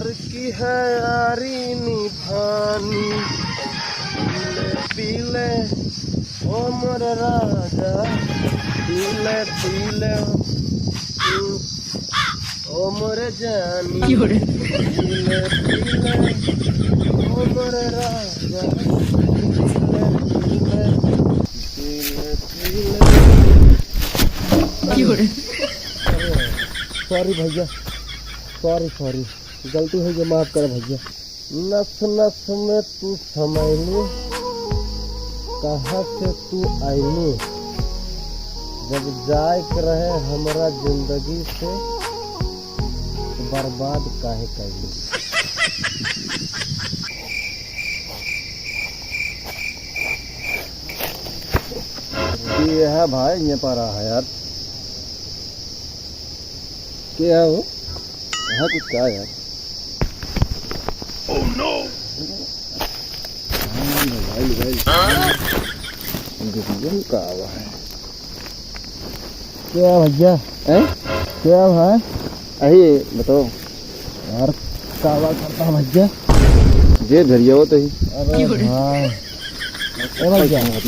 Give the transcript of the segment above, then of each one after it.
प्यार की है यारी निभानी, पीले पीले ओ मोर राजा, पीले पीले ओ मोर जानी, पीले पीले ओ मोर राजा, पीले पीले पीले। सॉरी भैया, सॉरी सॉरी, गलती हो गई, माफ कर भैया। नस नस में तू समैलू, कहाँ से तू आईलू, जब जाए रहे हमारा जिंदगी से तो बर्बाद काहे कैलू। ये है भाई, ये पारा है यार, क्या हो यहाँ कुछ क्या यार। Oh no! भाई का हुआ है क्या भैया है, क्या है अही बताओ यार, कावा करता भैया जे धरिया हो तो ही। अरे भाई ए भैया यार,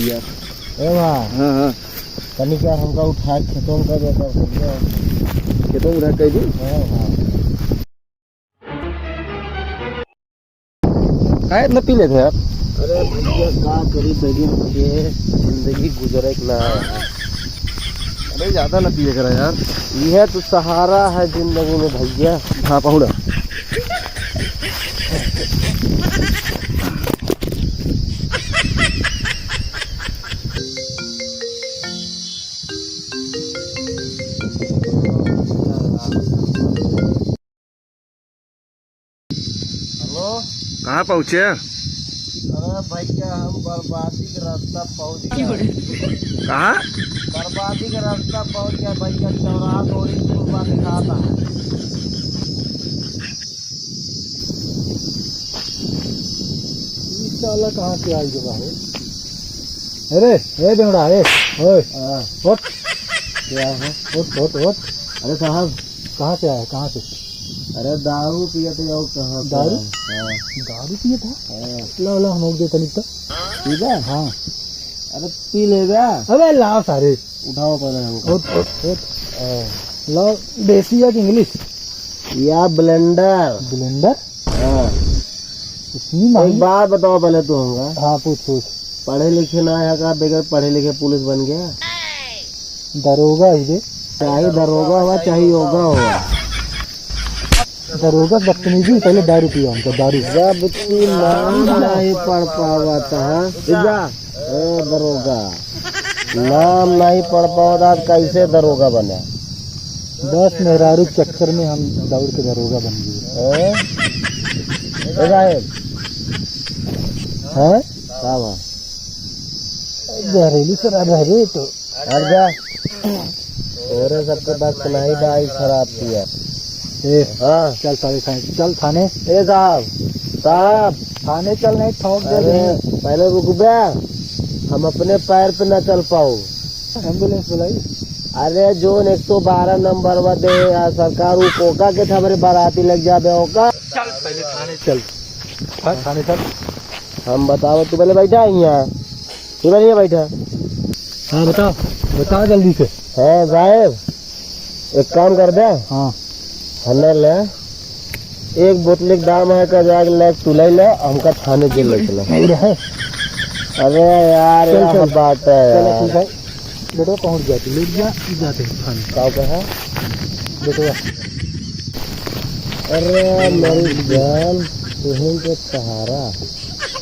ए भाई हाँ हाँ कनी क्या हमका उठा खेतों का देता भैया, खेतों उठा कह दी। हाँ इतना पी लेते आप। अरे भैया क्या करी बेगिन के जिंदगी गुजरे ना, अरे ज्यादा न पिए करा यार, यह तो सहारा है जिंदगी में भैया। हाँ पहुड़ा कहाँ पहुँचे? अरे भैया हम बर्बादी का रास्ता पहुँच गए। कहाँ? बर्बादी का रास्ता पहुँच गया भैया, चौराहा थोड़ी सुबह दिखाता है। इंशाल्लाह कहाँ से आई जगह है? अरे ए बेवड़ा ए ओए उठ, क्या है? उठ। अरे साहब कहाँ से आया, कहाँ से? अरे दारू पिया थे और कहाँ? दारू? हाँ दारू पिया था। लो लो हम दे तनिक तो ठीक है। हाँ अरे पी लेगा। अबे लाओ सारे, उठाओ पहले हमको। उठ लो, देसी या इंग्लिश या ब्लेंडर? ब्लेंडर हाँ। एक बात बताओ पहले तू होगा। हाँ पूछ। पढ़े लिखे ना है का, बगैर पढ़े लिखे पुलिस बन गया? दरोगा ही दे, चाहे दरोगा हुआ चाहे योगा हुआ। दरोगा बदतमीजी, पहले दारू पिया हमको, दारू। जब तू नाम नहीं पढ़ पाता है दरोगा, नाम नहीं पढ़ पाता कैसे दरोगा बने? 10 मेहरारू चक्कर में हम दौड़ के दरोगा बन गए। है जहरीली शराब है तो हट जा, और सबके पास सुनाई बाई शराब पिया। हाँ चल चल थाने। ए साहब थाने चल, नहीं ठोक दे। पहले रुक बे, हम अपने पैर पे न चल पाओ। एम्बुलेंस बुलाई। अरे जो 112 नंबर व दे सरकार कोका के हमारे बाराती लग जाबे होगा। चल पहले थाने चल। थाने चल। हम बताओ, तू पहले बैठा है यहाँ, तू नहीं बैठा? हाँ बताओ जल्दी से। है साहब एक काम कर दे। हाँ थाने ले, एक बोतल के दाम है का जाग ले, तू ले ले, हमका थाने जेल ले चला। अरे यार ये बात है, बेटो पहुंच जाती, लेट जाते थाने। क्या है बेटो? अरे मेरी जान तुम के सहारा